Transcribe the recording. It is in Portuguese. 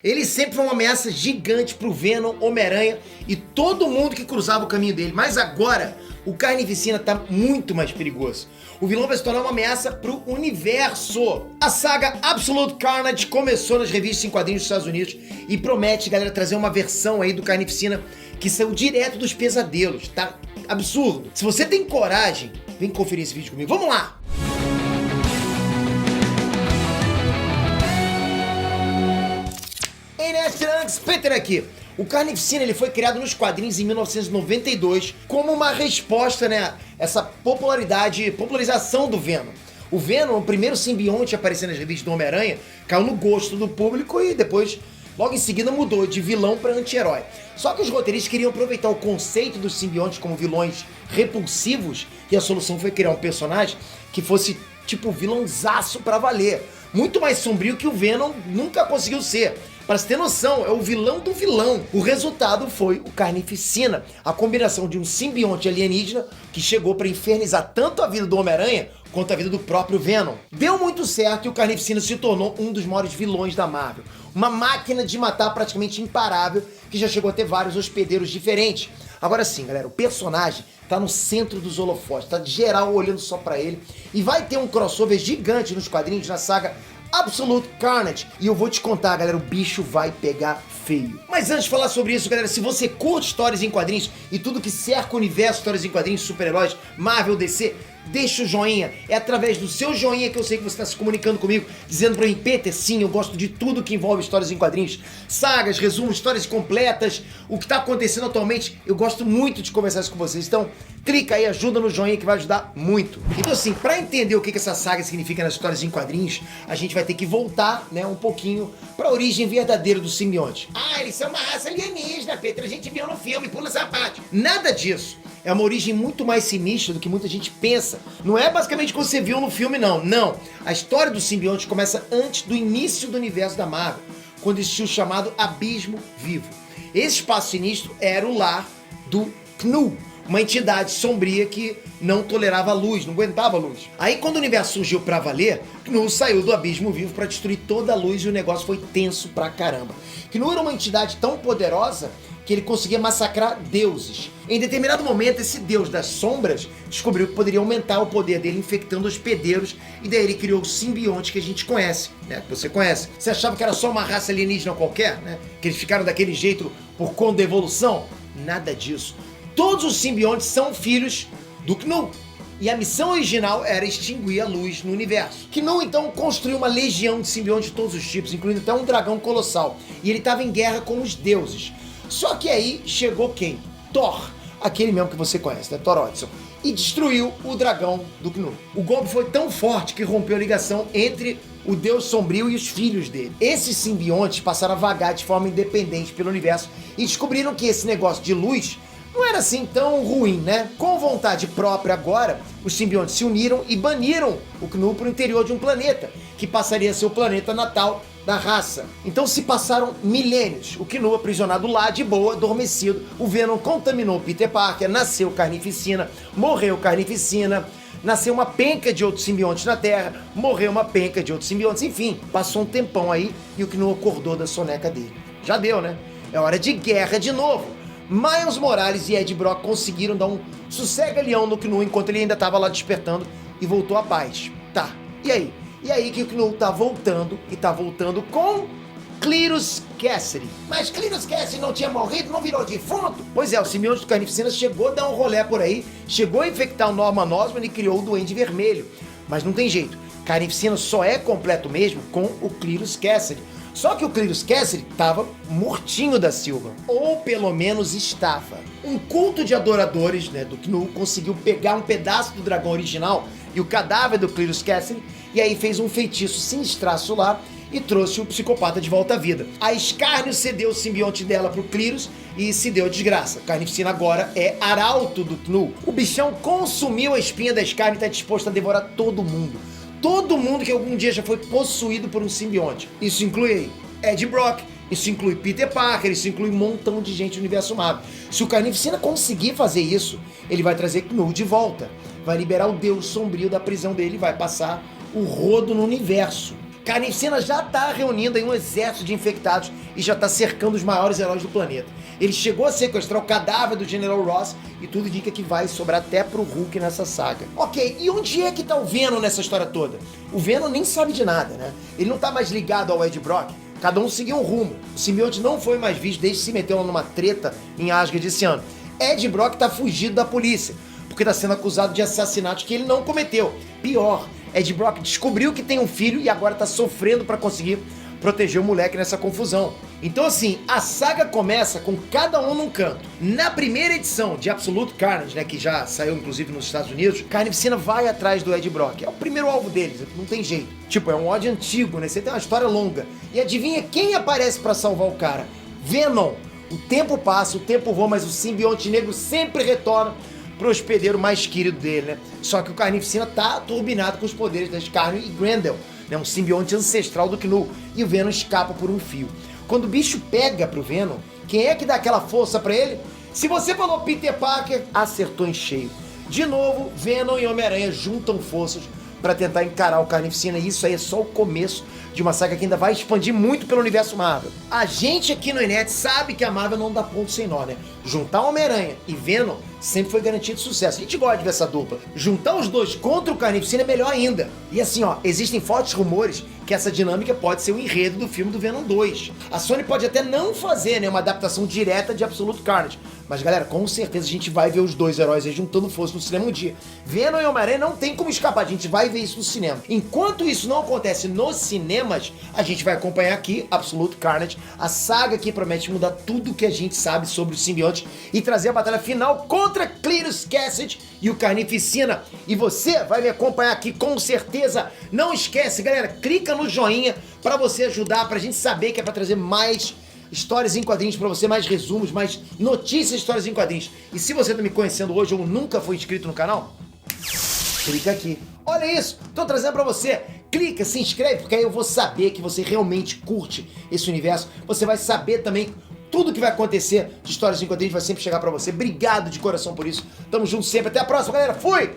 Ele sempre foi uma ameaça gigante pro Venom, Homem-Aranha e todo mundo que cruzava o caminho dele. Mas agora, o Carnificina tá muito mais perigoso. O vilão vai se tornar uma ameaça pro universo. A saga Absolute Carnage começou nas revistas em quadrinhos dos Estados Unidos e promete, galera, trazer uma versão aí do Carnificina que saiu direto dos pesadelos. Tá absurdo. Se você tem coragem, vem conferir esse vídeo comigo. Vamos lá! Peter aqui. O Carnificina ele foi criado nos quadrinhos em 1992 como uma resposta, né, essa popularização do Venom. O Venom, o primeiro simbionte a aparecer nas revistas do Homem-Aranha, caiu no gosto do público e depois, logo em seguida, mudou de vilão para anti-herói. Só que os roteiristas queriam aproveitar o conceito dos simbiontes como vilões repulsivos e a solução foi criar um personagem que fosse tipo vilãozaço pra valer. Muito mais sombrio que o Venom nunca conseguiu ser. Pra você ter noção, é o vilão do vilão. O resultado foi o Carnificina, a combinação de um simbionte alienígena que chegou pra infernizar tanto a vida do Homem-Aranha quanto a vida do próprio Venom. Deu muito certo e o Carnificina se tornou um dos maiores vilões da Marvel. Uma máquina de matar praticamente imparável que já chegou a ter vários hospedeiros diferentes. Agora sim, galera, o personagem tá no centro dos holofotes, tá geral olhando só pra ele. E vai ter um crossover gigante nos quadrinhos na saga Absolute Carnage. E eu vou te contar, galera, o bicho vai pegar feio. Mas antes de falar sobre isso, galera, se você curte histórias em quadrinhos e tudo que cerca o universo de histórias em quadrinhos, super-heróis, Marvel, DC, deixa o joinha. É através do seu joinha que eu sei que você está se comunicando comigo, dizendo pra mim, Peter, sim, eu gosto de tudo que envolve histórias em quadrinhos, sagas, resumos, histórias completas, o que tá acontecendo atualmente. Eu gosto muito de conversar isso com vocês, então clica aí, ajuda no joinha que vai ajudar muito. Então assim, pra entender o que essa saga significa nas histórias em quadrinhos, a gente vai ter que voltar, né, um pouquinho pra origem verdadeira do simbionte. Ah, eles são uma raça alienígena, Peter, a gente viu no filme, pula essa parte. Nada disso. É uma origem muito mais sinistra do que muita gente pensa. Não é basicamente o que você viu no filme, não. Não. A história do simbionte começa antes do início do universo da Marvel, quando existiu o chamado Abismo Vivo. Esse espaço sinistro era o lar do Knull, uma entidade sombria que não tolerava a luz, não aguentava a luz. Aí quando o universo surgiu pra valer, Knull saiu do Abismo Vivo pra destruir toda a luz e o negócio foi tenso pra caramba. Knull era uma entidade tão poderosa que ele conseguia massacrar deuses. Em determinado momento, esse deus das sombras descobriu que poderia aumentar o poder dele infectando hospedeiros e daí ele criou o simbionte que a gente conhece, né? Que você conhece. Você achava que era só uma raça alienígena qualquer, né? Que eles ficaram daquele jeito por conta da evolução? Nada disso. Todos os simbiontes são filhos do Knull. E a missão original era extinguir a luz no universo. Knull então construiu uma legião de simbiontes de todos os tipos, incluindo até um dragão colossal. E ele estava em guerra com os deuses. Só que aí chegou quem? Thor, aquele mesmo que você conhece, né? Thor Odinson, e destruiu o dragão do Knull. O golpe foi tão forte que rompeu a ligação entre o Deus Sombrio e os filhos dele. Esses simbiontes passaram a vagar de forma independente pelo universo e descobriram que esse negócio de luz não era assim tão ruim, né? Com vontade própria agora, os simbiontes se uniram e baniram o Knull para o interior de um planeta, que passaria a ser o planeta natal da raça. Então se passaram milênios, o Knull aprisionado lá de boa, adormecido, o Venom contaminou Peter Parker, nasceu Carnificina, morreu Carnificina, nasceu uma penca de outros simbiontes na Terra, morreu uma penca de outros simbiontes, enfim, passou um tempão aí e o Knull acordou da soneca dele. Já deu, né? É hora de guerra de novo. Miles Morales e Ed Brock conseguiram dar um sossega-leão no Knull enquanto ele ainda estava lá despertando e voltou à paz. Tá, e aí? E aí que o Knull tá voltando, e tá voltando com Cletus Kasady. Mas Cletus Kasady não tinha morrido, não virou defunto? Pois é, o simbionte do Carnificina chegou a dar um rolê por aí, chegou a infectar o Norman Osborn e criou o Duende Vermelho. Mas não tem jeito, Carnificina só é completo mesmo com o Cletus Kasady. Só que o Cletus Kasady estava mortinho da Silva, ou pelo menos estava. Um culto de adoradores, né, do Knull conseguiu pegar um pedaço do dragão original e o cadáver do Cletus Kasady e aí fez um feitiço sinistraço lá e trouxe o psicopata de volta à vida. A Escárnio cedeu o simbionte dela pro Cletus e se deu desgraça. Carnificina agora é arauto do Knull. O bichão consumiu a espinha da Escárnio e está disposto a devorar todo mundo. Todo mundo que algum dia já foi possuído por um simbionte. Isso inclui Ed Brock, isso inclui Peter Parker, isso inclui um montão de gente no universo Marvel. Se o Carnificina conseguir fazer isso, ele vai trazer Knull de volta. Vai liberar o Deus Sombrio da prisão dele e vai passar o rodo no universo. Carnificina já tá reunindo aí um exército de infectados e já tá cercando os maiores heróis do planeta. Ele chegou a sequestrar o cadáver do General Ross e tudo indica que vai sobrar até pro Hulk nessa saga. Ok, e onde é que tá o Venom nessa história toda? O Venom nem sabe de nada, né? Ele não tá mais ligado ao Ed Brock. Cada um seguiu um rumo. O simbionte não foi mais visto desde que se meteu numa treta em Asgard esse ano. Ed Brock tá fugido da polícia, porque tá sendo acusado de assassinatos que ele não cometeu. Pior, Ed Brock descobriu que tem um filho e agora tá sofrendo pra conseguir proteger o moleque nessa confusão. Então assim, a saga começa com cada um num canto. Na primeira edição de Absolute Carnage, né, que já saiu inclusive nos Estados Unidos, Carnificina vai atrás do Ed Brock. É o primeiro alvo deles, não tem jeito. Tipo, é um ódio antigo, né? Você tem uma história longa. E adivinha quem aparece pra salvar o cara? Venom. O tempo passa, o tempo voa, mas o simbionte negro sempre retorna pro hospedeiro mais querido dele, né? Só que o Carnificina tá turbinado com os poderes das Carne e Grendel, né? Um simbionte ancestral do Knull, e o Venom escapa por um fio. Quando o bicho pega pro Venom, quem é que dá aquela força pra ele? Se você falou Peter Parker, acertou em cheio. De novo, Venom e Homem-Aranha juntam forças pra tentar encarar o Carnificina, e isso aí é só o começo de uma saga que ainda vai expandir muito pelo universo Marvel. A gente aqui no Inet sabe que a Marvel não dá ponto sem nó, né? Juntar Homem-Aranha e Venom sempre foi garantia de sucesso. A gente gosta de ver essa dupla. Juntar os dois contra o Carnificina é melhor ainda. E assim, ó, existem fortes rumores que essa dinâmica pode ser o enredo do filme do Venom 2. A Sony pode até não fazer, né, uma adaptação direta de Absolute Carnage. Mas, galera, com certeza a gente vai ver os dois heróis aí juntando força no cinema um dia. Venom e Homem-Aranha não tem como escapar, a gente vai ver isso no cinema. Enquanto isso não acontece nos cinemas, a gente vai acompanhar aqui Absolute Carnage, a saga que promete mudar tudo que a gente sabe sobre o simbionte e trazer a batalha final contra Cletus Kasady e o Carnificina. E você vai me acompanhar aqui com certeza. Não esquece, galera, clica no joinha pra você ajudar, pra gente saber que é pra trazer mais histórias em quadrinhos pra você, mais resumos, mais notícias de histórias em quadrinhos. E se você tá me conhecendo hoje ou nunca foi inscrito no canal, clica aqui. Olha isso, tô trazendo pra você. Clica, se inscreve, porque aí eu vou saber que você realmente curte esse universo. Você vai saber também tudo que vai acontecer de histórias em quadrinhos, vai sempre chegar pra você. Obrigado de coração por isso. Tamo junto sempre. Até a próxima, galera. Fui!